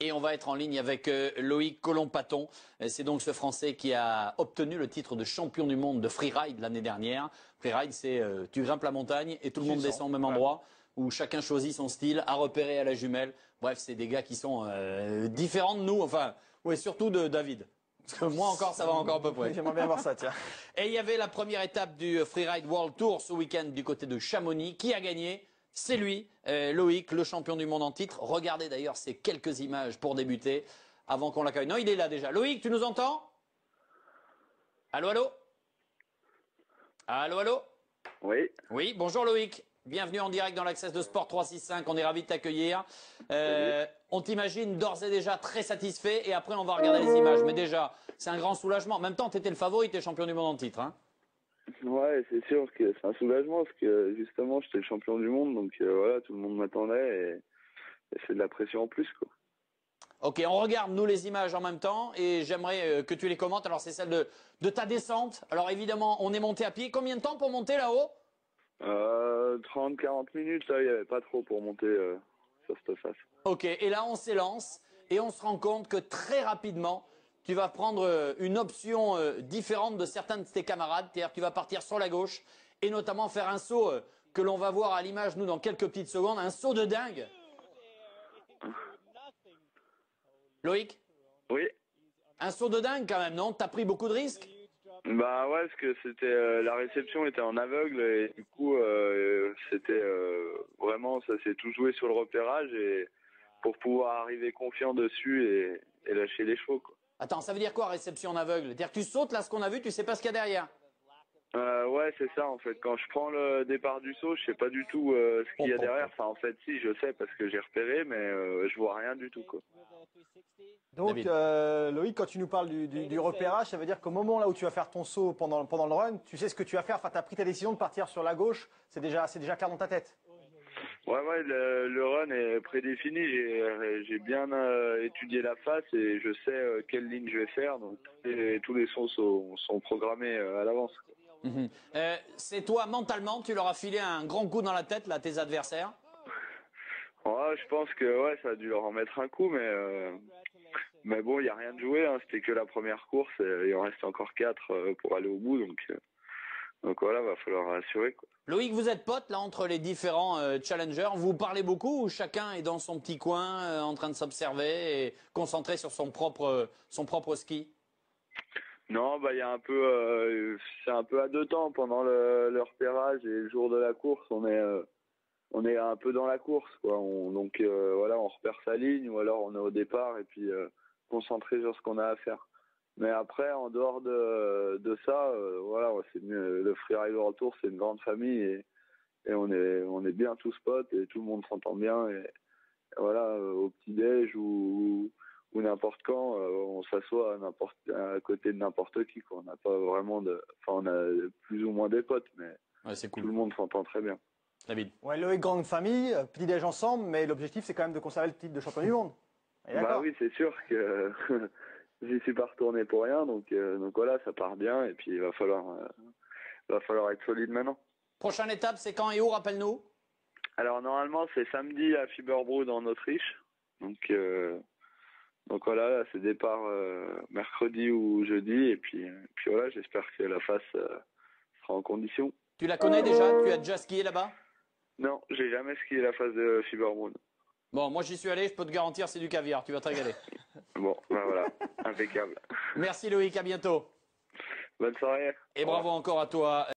Et on va être en ligne avec Loïc Colomb-Paton. C'est donc ce Français qui a obtenu le titre de champion du monde de freeride l'année dernière. Freeride, c'est tu grimpes la montagne et tout le monde descend au même endroit, où chacun choisit son style, à repérer à la jumelle. Bref, c'est des gars qui sont différents de nous, enfin, ouais, surtout de David. Parce que moi encore, ça va encore à peu près. J'aimerais bien voir ça, tiens. Et il y avait la première étape du Freeride World Tour ce week-end du côté de Chamonix. Qui a gagné? C'est lui, Loïc, le champion du monde en titre. Regardez d'ailleurs ces quelques images pour débuter, avant qu'on l'accueille. Non, il est là déjà. Loïc, tu nous entends? Allô, allô? Allô, allô? Oui. Oui, bonjour Loïc. Bienvenue en direct dans l'Access de Sport 365. On est ravis de t'accueillir. On t'imagine d'ores et déjà très satisfait et après on va regarder les images. Mais déjà, c'est un grand soulagement. En même temps, tu étais le favori, tu es champion du monde en titre. Hein. Ouais, c'est sûr que c'est un soulagement parce que justement j'étais le champion du monde, donc voilà, tout le monde m'attendait et c'est de la pression en plus, quoi. Ok, on regarde nous les images en même temps et j'aimerais que tu les commentes. Alors c'est celle de ta descente. Alors évidemment, on est monté à pied. Combien de temps pour monter là-haut? 30-40 minutes, là, il n'y avait pas trop pour monter sur cette face. Ok, et là on s'élance et on se rend compte que très rapidement, tu vas prendre une option différente de certains de tes camarades. C'est-à-dire que tu vas partir sur la gauche et notamment faire un saut que l'on va voir à l'image, nous, dans quelques petites secondes. Un saut de dingue. Loïc? Oui. Un saut de dingue quand même, non? T'as pris beaucoup de risques? Bah ouais, parce que c'était la réception était en aveugle et du coup c'était vraiment, ça s'est tout joué sur le repérage et pour pouvoir arriver confiant dessus et lâcher les chevaux, quoi. Attends, ça veut dire quoi réception en aveugle? C'est-à-dire que tu sautes là ce qu'on a vu, tu sais pas ce qu'il y a derrière? Ouais, c'est ça en fait. Quand je prends le départ du saut, je sais pas du tout ce qu'il y a derrière. Enfin, en fait, si, je sais parce que j'ai repéré, mais je vois rien du tout, quoi. Donc, Loïc, quand tu nous parles du repérage, ça veut dire qu'au moment là où tu vas faire ton saut pendant le run, tu sais ce que tu vas faire. Enfin, tu as pris ta décision de partir sur la gauche. C'est déjà clair dans ta tête. Ouais, le run est prédéfini. J'ai bien étudié la face et je sais quelle ligne je vais faire. Donc, tous les sauts sont programmés à l'avance. C'est toi, mentalement, tu leur as filé un grand coup dans la tête, là, tes adversaires? Ouais, je pense que ouais, ça a dû leur en mettre un coup, mais bon, il n'y a rien de joué, hein. C'était que la première course, et il en reste encore 4 pour aller au bout, donc voilà, va falloir assurer, quoi. Loïc, vous êtes potes là entre les différents challengers. Vous parlez beaucoup ou chacun est dans son petit coin en train de s'observer et concentré sur son propre ski? Non, bah il y a un peu, c'est un peu à deux temps pendant le repérage et le jour de la course, on est un peu dans la course, quoi. Donc voilà, on repère sa ligne ou alors on est au départ et puis concentré sur ce qu'on a à faire. Mais après, en dehors de ça, voilà, c'est mieux. Le Freeride World Tour, c'est une grande famille et on est bien tous potes et tout le monde s'entend bien et voilà, au petit-déj ou n'importe quand, on s'assoit à côté de n'importe qui, quoi. On n'a pas vraiment enfin, on a plus ou moins des potes, mais Ouais, c'est cool. tout le monde s'entend très bien. David. Ouais, Loïc, grande famille, petit déj ensemble, mais l'objectif c'est quand même de conserver le titre de champion du monde. Bah oui, c'est sûr que j'y suis pas retourné pour rien, donc voilà, ça part bien et puis il va falloir être solide maintenant. Prochaine étape, c'est quand et où, rappelle-nous? Alors normalement c'est samedi à Fieberbrunn en Autriche, donc voilà, là, c'est départ mercredi ou jeudi et puis voilà, j'espère que la face sera en condition. Tu la connais déjà? Tu as déjà skié là-bas? Non, j'ai jamais skié la face de Fieberbrunn. Bon, moi j'y suis allé, je peux te garantir, c'est du caviar, tu vas te régaler. Bon, ben voilà, impeccable. Merci Loïc, à bientôt. Bonne soirée. Et bravo encore à toi.